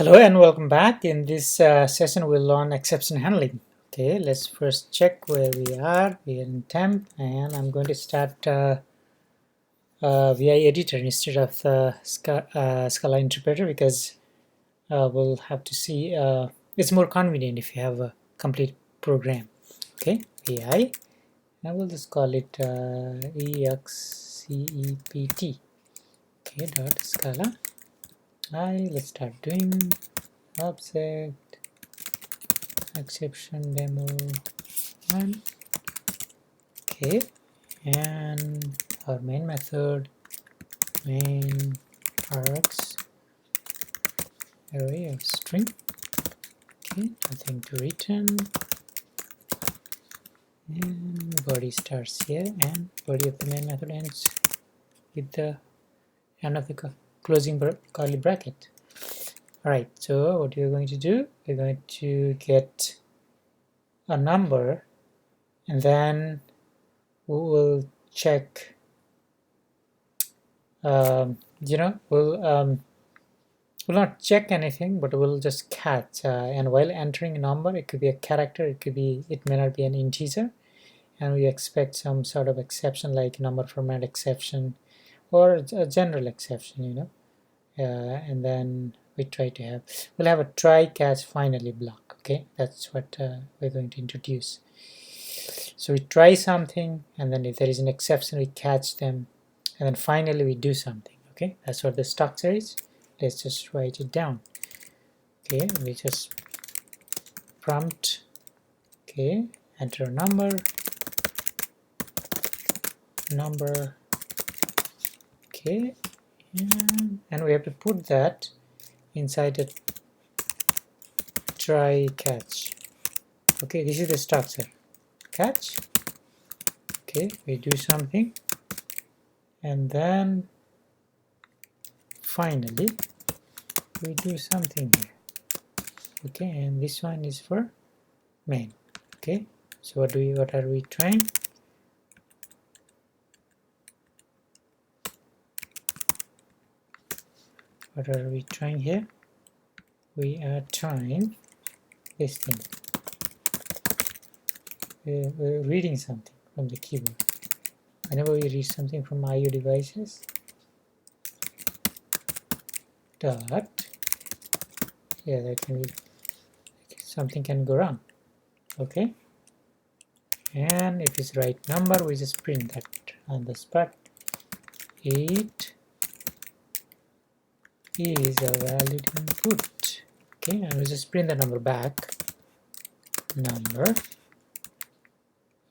Hello and welcome back. In this session we'll learn exception handling. Okay, let's first check where we are. We are in temp and I'm going to start VI editor instead of the Scala interpreter because we'll have to see it's more convenient if you have a complete program. Okay, VI, and we'll just call it except. Okay, dot Scala. Let's start doing object exception demo 1. Okay, and our main method main args array of string. Okay, nothing to return, and body starts here and body of the main method ends with the end of the closing curly bracket. Alright, so what you're going to do, we're going to get a number and then we will check we'll not check anything, but we'll just catch and while entering a number, it could be a character, it may not be an integer, and we expect some sort of exception like number format exception or a general exception, and then we'll have a try catch finally block. Okay, that's what we're going to introduce. So we try something, and then if there is an exception we catch them, and then finally we do something. Okay, that's what the structure is. Let's just write it down. Okay, we just prompt, okay, enter a number, okay, and we have to put that inside a try catch. Okay, this is the structure. Catch, okay, we do something, and then finally we do something here. Okay, and this one is for main. Okay, so what are we trying? What are we trying here? We are trying this thing. We're reading something from the keyboard. Whenever we read something from IO devices, dot, yeah, that can be, something can go wrong. Okay, and if it's right number, we just print that on the spot. 8 is a valid input. Okay, and we just print the number back. Number.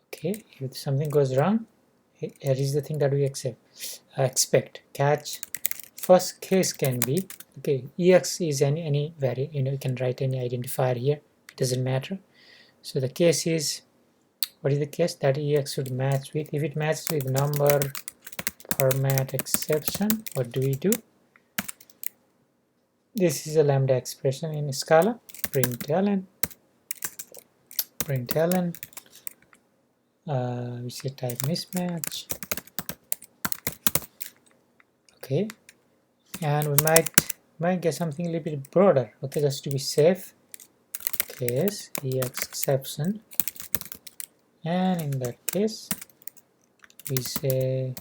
Okay, if something goes wrong, here is the thing that we expect. Catch. First case can be, okay, ex is any value, you can write any identifier here, it doesn't matter. So the case is, what is the case? That ex should match with, if it matches with number format exception, what do we do? This is a lambda expression in Scala, println, we say type mismatch. Okay, and we might get something a little bit broader. Okay, just to be safe, case ex exception, and in that case we say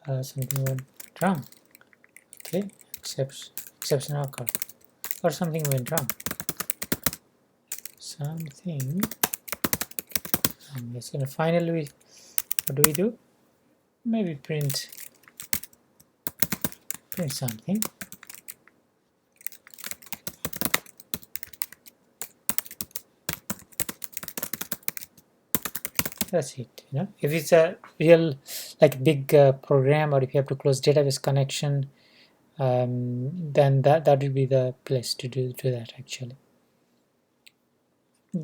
something went wrong. Okay, exception occurred, or something went wrong. Yes, and finally what do we do? Maybe print something. That's it. If it's a real like big program, or if you have to close database connection, then that would be the place to do that. Actually,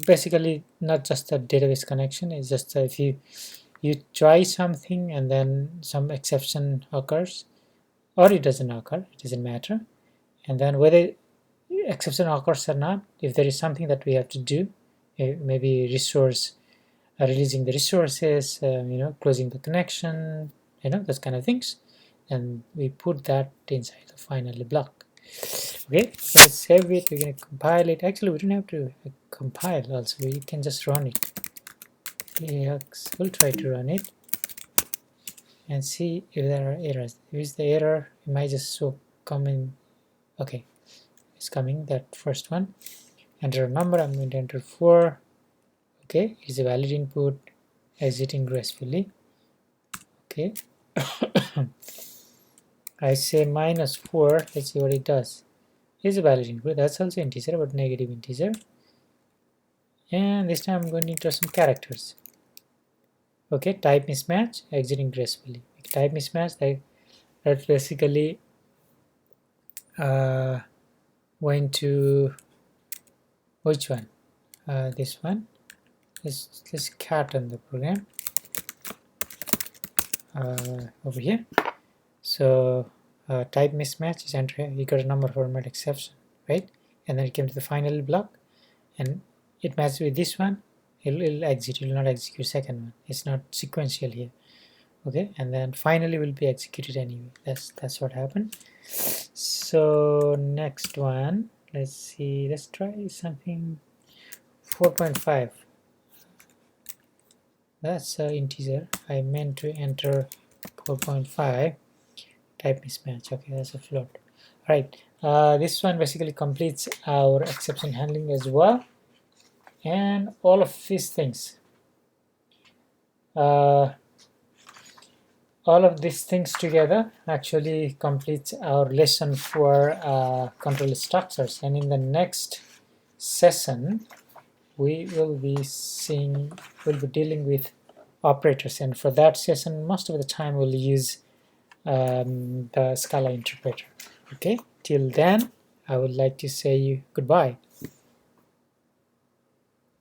basically not just a database connection, it's just if you try something and then some exception occurs, or it doesn't occur, it doesn't matter, and then whether exception occurs or not, if there is something that we have to do, maybe resource releasing the resources, closing the connection, those kind of things, and we put that inside the final block. Okay, let's save it. We're going to compile it. Actually, we don't have to compile also. We can just run it. Yes, we'll try to run it and see if there are errors. If it's the error, it might just come in. Okay, it's coming, that first one. Enter a number. I'm going to enter 4. Okay, it's a valid input, exiting gracefully. Okay. I say -4. Let's see what it does. It's a valid input. That's also integer, but negative integer. And this time I'm going to enter some characters. Okay, type mismatch, exiting gracefully. Type mismatch, that's basically going to which one? This one. Let's cat on the program over here. So type mismatch is enter. You got a number format exception, right? And then it came to the final block, and it matches with this one. It'll exit. It will not execute second one. It's not sequential here. Okay, and then finally will be executed anyway. That's what happened. So next one, let's see. Let's try something. 4.5. That's an integer. I meant to enter 4.5. Type mismatch. Okay, that's a float. All right. This one basically completes our exception handling as well, and all of these things. All of these things together actually completes our lesson for control structures, and in the next session we will be dealing with operators, and for that session most of the time we'll use the Scala interpreter. Okay, till then I would like to say goodbye.